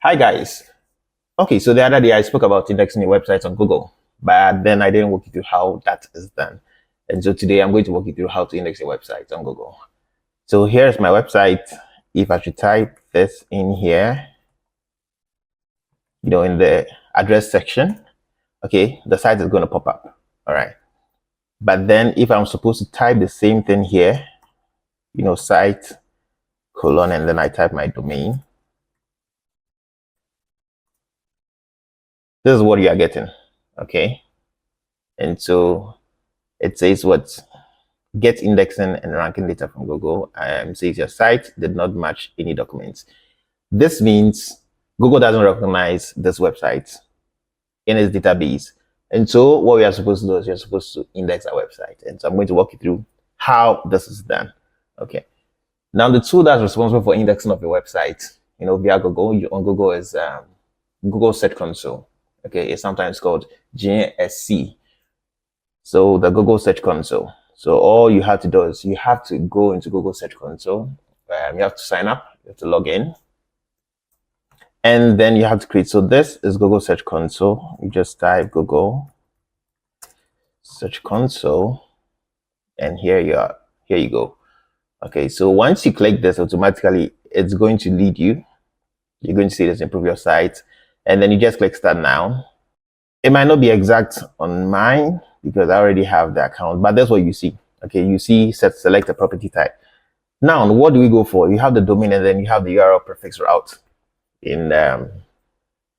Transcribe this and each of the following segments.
Hi guys. Okay, so the other day I spoke about indexing your website on Google, but then I didn't walk you through how that is done. And so today I'm going to walk you through how to index your website on Google. So here's my website. If I should type this in here, in the address section, okay, the site is going to pop up. All right. But then if I'm supposed to type the same thing here, site colon, and then I type my domain, this is what you are getting. Okay. And so it says what? Get indexing and ranking data from Google. Says your site did not match any documents. This means Google doesn't recognize this website in its database. And so what we are supposed to do is you're supposed to index our website. And so I'm going to walk you through how this is done. Okay. Now the tool that's responsible for indexing of your website, via Google, on Google is Google Search Console. Okay, it's sometimes called GSC. So the Google Search Console. So all you have to do is you have to go into Google Search Console. You have to sign up, you have to log in. And then you have to create. So this is Google Search Console. You just type Google Search Console. And here you are. Here you go. Okay, so once you click this, automatically it's going to lead you. You're going to see this improve your site. And then you just click Start Now. It might not be exact on mine because I already have the account, but that's what you see. Okay, you see select a property type. Now, what do we go for? You have the domain and then you have the URL prefix route in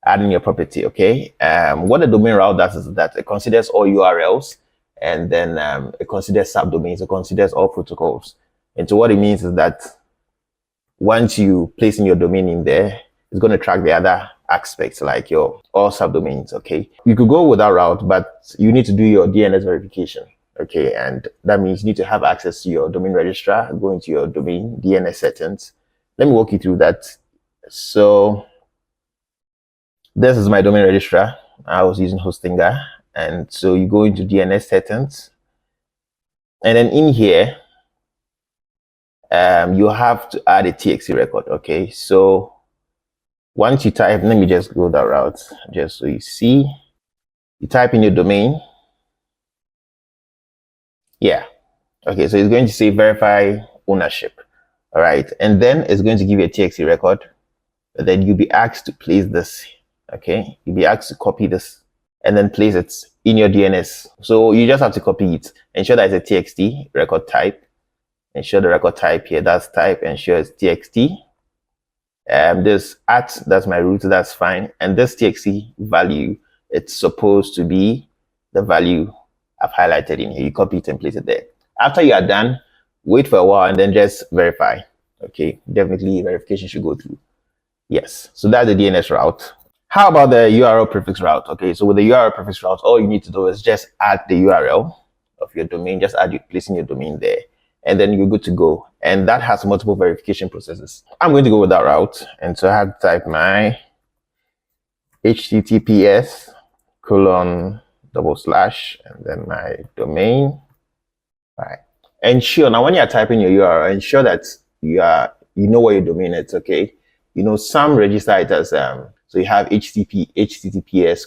adding your property. Okay, what the domain route does is that it considers all URLs and then it considers subdomains, it considers all protocols. And so what it means is that once you place in your domain in there, it's going to track the other aspects like your all subdomains. Okay, you could go with that route, but you need to do your DNS verification. Okay, and that means you need to have access to your domain registrar, go into your domain DNS settings. Let me walk you through that. So this is my domain registrar. I was using Hostinger, and so you go into DNS settings, and then in here you have to add a TXT record. Okay, so once you type, let me just go that route just so you see. You type in your domain. Yeah. Okay, so it's going to say verify ownership. All right, and then it's going to give you a TXT record. But then you'll be asked to place this. Okay, you'll be asked to copy this and then place it in your DNS. So you just have to copy it. Ensure that it's a TXT record type. Ensure the record type here, that's type. Ensure it's TXT. This that's my root, that's fine. And this TXT value, it's supposed to be the value I've highlighted in here. You copy it and place it there. After you are done, wait for a while and then just verify. Okay, definitely verification should go through. Yes, so that's the DNS route. How about the URL prefix route? Okay, so with the URL prefix route, all you need to do is just add the URL of your domain, just placing your domain there, and then you're good to go. And that has multiple verification processes. I'm going to go with that route. And so I have to type my https:// and then my domain. All right. Ensure now when you're typing your URL, ensure that you know what your domain is. Okay. Some register it as so you have https://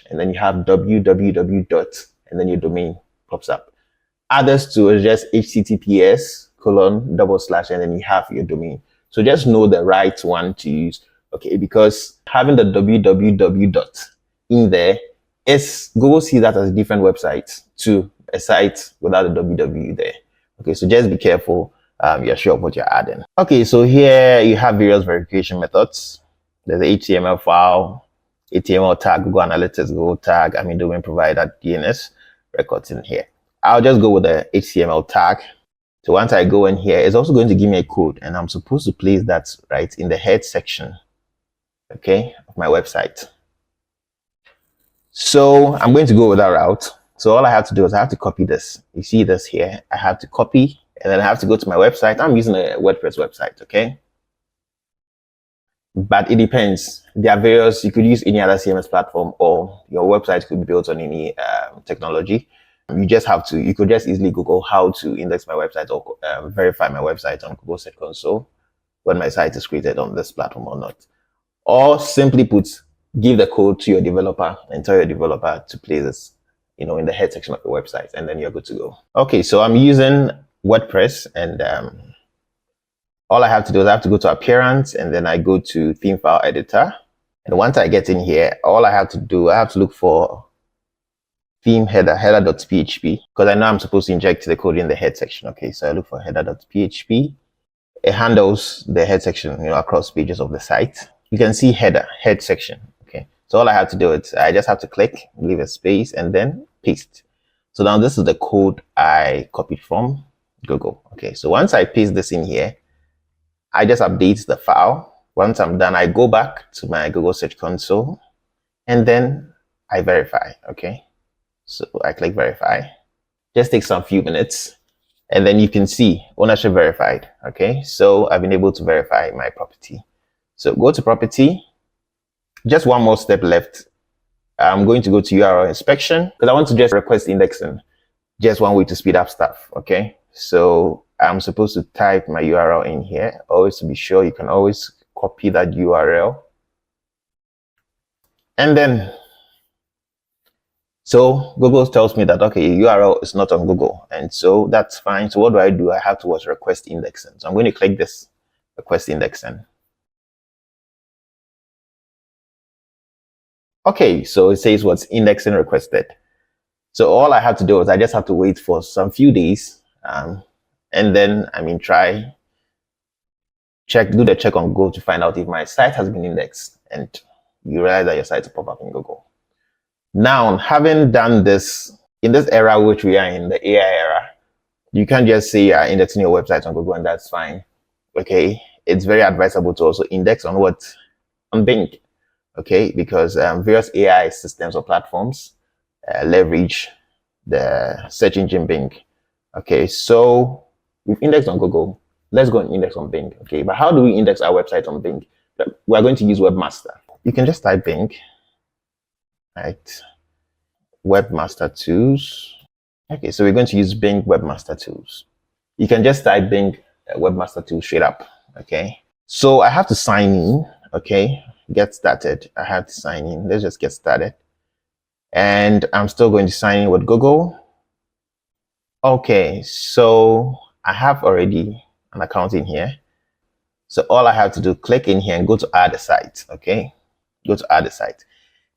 and then you have www. And then your domain pops up. Others too is just https:// and then you have your domain. So just know the right one to use. Okay, because having the www in there is Google sees that as a different website to a site without the www there. Okay, so just be careful. You're sure of what you're adding. Okay, so here you have various verification methods. There's the HTML file, HTML tag, Google Analytics, Google tag, domain provider, DNS records in here. I'll just go with the HTML tag. So once I go in here, it's also going to give me a code, and I'm supposed to place that right in the head section, okay, of my website. So I'm going to go with that route. So all I have to do is I have to copy this. You see this here. I have to copy, and then I have to go to my website. I'm using a WordPress website, okay? But it depends. There are various, you could use any other CMS platform, or your website could be built on any technology. You could just easily Google how to index my website or verify my website on Google Search Console. when my site is created on this platform or not. Or simply put, give the code to your developer and tell your developer to place this, in the head section of your website, and then you're good to go. Okay, so I'm using WordPress, and all I have to do is I have to go to Appearance, and then I go to Theme File Editor. And once I get in here, all I have to do, I have to look for theme header.php, because I know I'm supposed to inject the code in the head section. Okay, so I look for header.php. It handles the head section, across pages of the site. You can see head section. Okay, so all I have to do is I just have to click, leave a space, and then paste. So now this is the code I copied from Google. Okay, so once I paste this in here, I just update the file. Once I'm done, I go back to my Google Search Console, and then I verify. Okay, so I click verify. Just takes some few minutes, and then you can see ownership verified. Okay, so I've been able to verify my property. So go to property. Just one more step left. I'm going to go to URL inspection because I want to just request indexing. Just one way to speed up stuff. Okay, so I'm supposed to type my URL in here. Always to be sure, you can always copy that URL. And then, so Google tells me that, okay, your URL is not on Google. And so that's fine. So what do? I have to request indexing. So I'm going to click this, request indexing. Okay, so it says what's indexing requested. So all I have to do is I just have to wait for some few days. And then, do the check on Google to find out if my site has been indexed, and you realize that your site will pop up in Google. Now, having done this, in this era which we are in, the AI era, you can't just say you're indexing your website on Google and that's fine. Okay, it's very advisable to also index on Bing. Okay, because various AI systems or platforms leverage the search engine Bing. Okay, so we've indexed on Google. Let's go and index on Bing. Okay, but how do we index our website on Bing? We're going to use Webmaster. You can just type Bing, right? Webmaster Tools. Okay, so we're going to use Bing Webmaster Tools. You can just type Bing Webmaster Tools straight up. Okay, so I have to sign in. Okay, get started. I have to sign in. Let's just get started. And I'm still going to sign in with Google. Okay, so I have already an account in here. So all I have to do, click in here and go to add a site. Okay, go to add a site.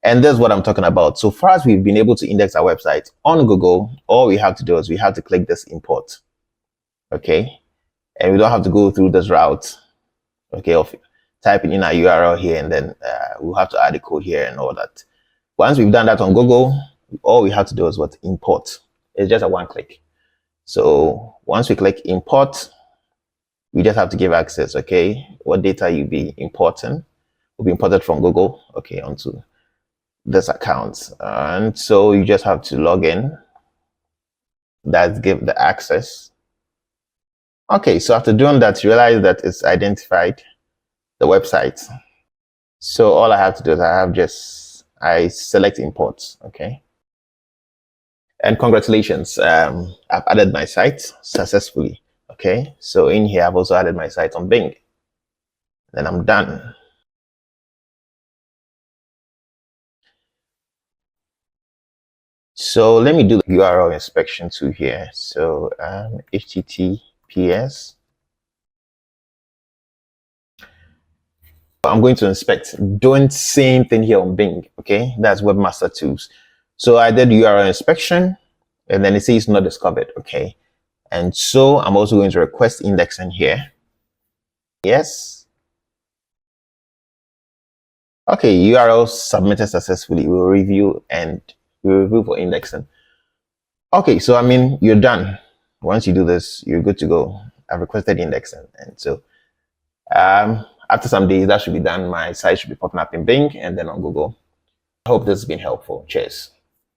And this is what I'm talking about. So far as we've been able to index our website on Google, all we have to do is we have to click this import. Okay, and we don't have to go through this route. Okay, of typing in our URL here, and then we'll have to add the code here and all that. Once we've done that on Google, all we have to do is import. It's just a one click. So once we click import, we just have to give access. Okay, what data you be importing will be imported from Google. Okay, onto this account, and so you just have to log in. That's give the access. Okay, so after doing that, you realize that it's identified the website. So all I have to do is I select import. Okay, and congratulations, I've added my site successfully. Okay, so in here I've also added my site on Bing. Then I'm done. So let me do the URL inspection too here. So HTTPS. I'm going to inspect, doing same thing here on Bing. Okay, that's Webmaster Tools. So I did URL inspection, and then it says not discovered. Okay, and so I'm also going to request indexing here. Yes. Okay, URL submitted successfully. We'll review for indexing. Okay, so you're done. Once you do this, you're good to go. I've requested indexing, and so after some days that should be done. My site should be popping up in Bing and then on Google. I hope this has been helpful. Cheers.